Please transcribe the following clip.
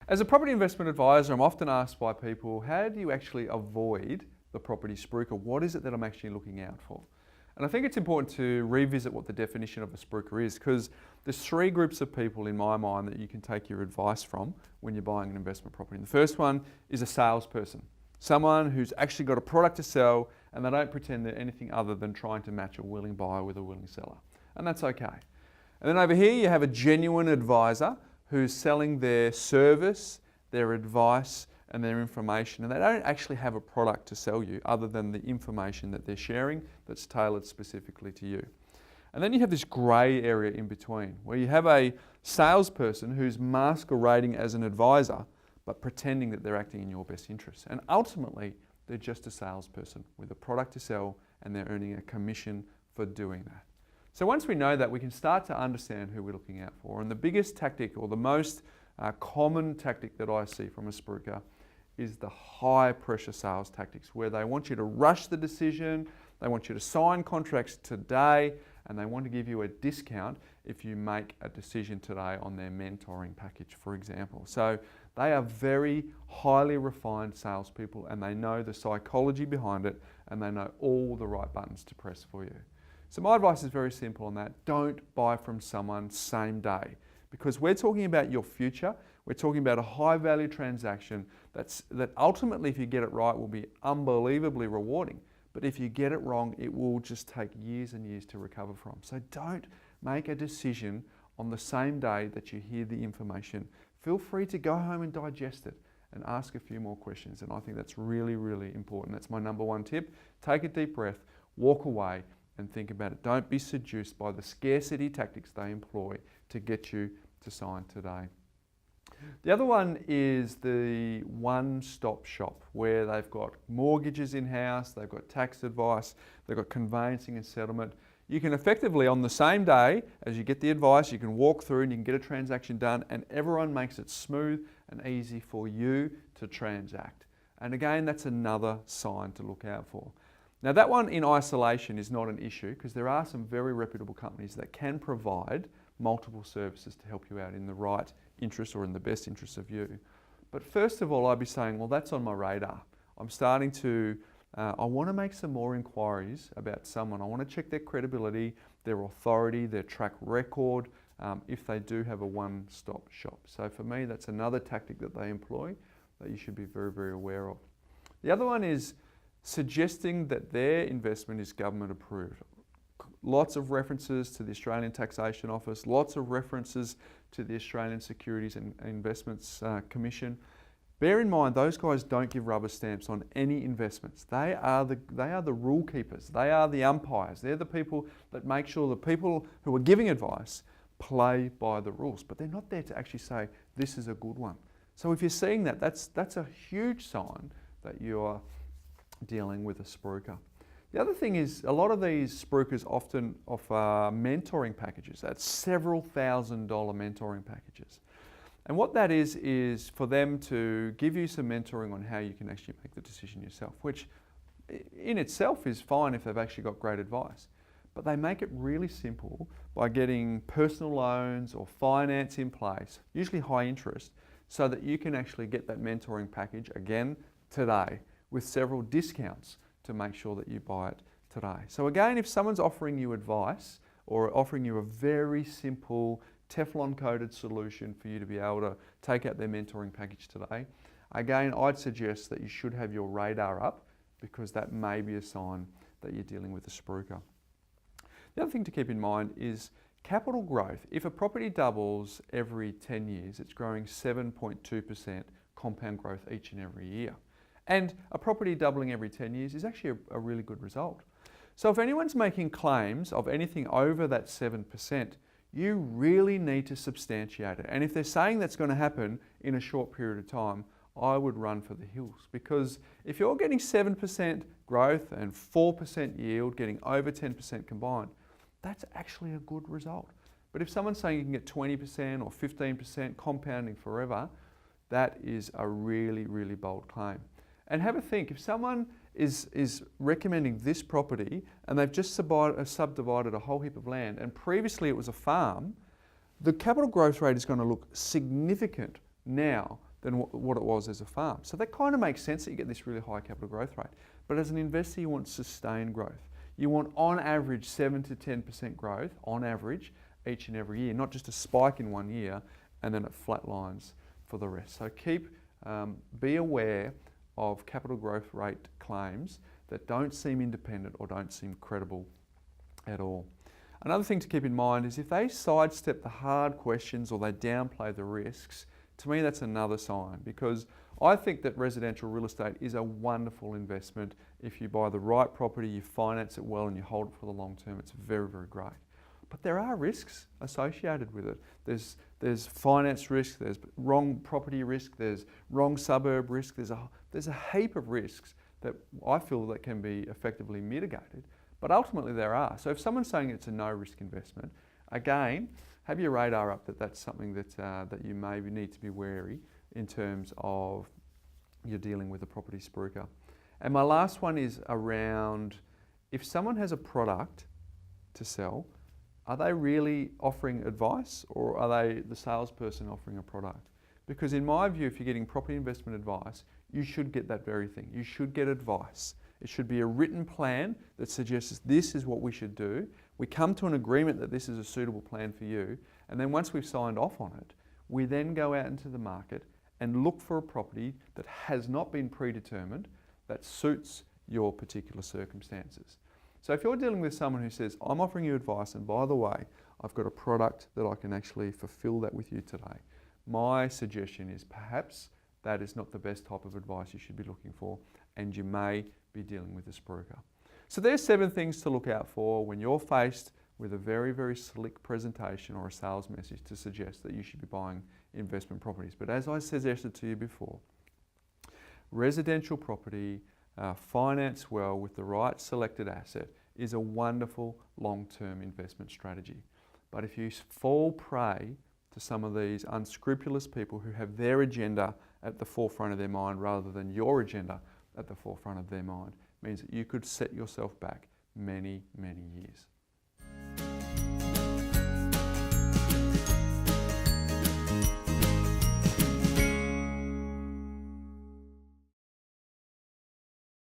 As a property investment advisor, I'm often asked by people, how do you actually avoid the property spruiker? What is it that I'm actually looking out for? And I think it's important to revisit what the definition of a spruiker is, because there's three groups of people in my mind that you can take your advice from when you're buying an investment property. The first one is a salesperson, someone who's actually got a product to sell and they don't pretend they're anything other than trying to match a willing buyer with a willing seller. And that's okay. And then over here you have a genuine advisor who's selling their service, their advice and their information, and they don't actually have a product to sell you other than the information that they're sharing that's tailored specifically to you. And then you have this grey area in between where you have a salesperson who's masquerading as an advisor but pretending that they're acting in your best interests. And ultimately they're just a salesperson with a product to sell and they're earning a commission for doing that. So once we know that, we can start to understand who we're looking out for. And the biggest tactic, or the most common tactic that I see from a spruiker, is the high pressure sales tactics, where they want you to rush the decision, they want you to sign contracts today, and they want to give you a discount if you make a decision today on their mentoring package, for example. So they are very highly refined salespeople, and they know the psychology behind it, and they know all the right buttons to press for you. So my advice is very simple on that. Don't buy from someone same day, because we're talking about your future. We're talking about a high value transaction that ultimately, if you get it right, will be unbelievably rewarding. But if you get it wrong, it will just take years and years to recover from. So don't make a decision on the same day that you hear the information. Feel free to go home and digest it and ask a few more questions. And I think that's really, really important. That's my number one tip. Take a deep breath, walk away, and think about it. Don't be seduced by the scarcity tactics they employ to get you to sign today. The other one is the one-stop shop, where they've got mortgages in-house, they've got tax advice, they've got conveyancing and settlement. You can effectively, on the same day as you get the advice, you can walk through and you can get a transaction done, and everyone makes it smooth and easy for you to transact. And again, that's another sign to look out for. Now that one in isolation is not an issue, because there are some very reputable companies that can provide multiple services to help you out in the right interest or in the best interest of you. But first of all, I'd be saying, well, that's on my radar. I'm starting to, I want to make some more inquiries about someone. I want to check their credibility, their authority, their track record, if they do have a one-stop shop. So for me, that's another tactic that they employ that you should be very, very aware of. The other one is suggesting that their investment is government approved. Lots of references to the Australian Taxation Office, lots of references to the Australian Securities and Investments Commission. Bear in mind, those guys don't give rubber stamps on any investments. They are the rule keepers. They are the umpires. They're the people that make sure the people who are giving advice play by the rules. But they're not there to actually say, this is a good one. So if you're seeing that, that's a huge sign that you're dealing with a spruiker. The other thing is, a lot of these spruikers often offer mentoring packages. That's several $1,000 mentoring packages. And what that is for them to give you some mentoring on how you can actually make the decision yourself, which in itself is fine if they've actually got great advice. But they make it really simple by getting personal loans or finance in place, usually high interest, so that you can actually get that mentoring package again today, with several discounts to make sure that you buy it today. So again, if someone's offering you advice or offering you a very simple Teflon coated solution for you to be able to take out their mentoring package today, again, I'd suggest that you should have your radar up, because that may be a sign that you're dealing with a spruiker. The other thing to keep in mind is capital growth. If a property doubles every 10 years, it's growing 7.2% compound growth each and every year. And a property doubling every 10 years is actually a really good result. So if anyone's making claims of anything over that 7%, you really need to substantiate it. And if they're saying that's going to happen in a short period of time, I would run for the hills. Because if you're getting 7% growth and 4% yield, getting over 10% combined, that's actually a good result. But if someone's saying you can get 20% or 15% compounding forever, that is a really, really bold claim. And have a think, if someone is recommending this property and they've just subdivided a whole heap of land and previously it was a farm, the capital growth rate is going to look significant now than what it was as a farm. So that kind of makes sense that you get this really high capital growth rate. But as an investor, you want sustained growth. You want on average 7 to 10% growth, on average, each and every year, not just a spike in one year and then it flatlines for the rest. So be aware of capital growth rate claims that don't seem independent or don't seem credible at all. Another thing to keep in mind is if they sidestep the hard questions or they downplay the risks, to me that's another sign, because I think that residential real estate is a wonderful investment. If you buy the right property, you finance it well and you hold it for the long term, it's very, very great. But there are risks associated with it. There's finance risk, there's wrong property risk, there's wrong suburb risk, there's a heap of risks that I feel that can be effectively mitigated, but ultimately there are. So if someone's saying it's a no-risk investment, again, have your radar up that that's something that you maybe need to be wary in terms of you're dealing with a property spruiker. And my last one is around, if someone has a product to sell, are they really offering advice or are they the salesperson offering a product? Because in my view, if you're getting property investment advice, you should get that very thing. You should get advice. It should be a written plan that suggests this is what we should do. We come to an agreement that this is a suitable plan for you. And then once we've signed off on it, we then go out into the market and look for a property that has not been predetermined, that suits your particular circumstances. So if you're dealing with someone who says, I'm offering you advice, and by the way, I've got a product that I can actually fulfill that with you today, my suggestion is perhaps that is not the best type of advice you should be looking for, and you may be dealing with a spruiker. So there's 7 things to look out for when you're faced with a very, very slick presentation or a sales message to suggest that you should be buying investment properties. But as I suggested to you before, residential property, finance well with the right selected asset is a wonderful long-term investment strategy. But if you fall prey to some of these unscrupulous people who have their agenda at the forefront of their mind rather than your agenda at the forefront of their mind, it means that you could set yourself back many, many years.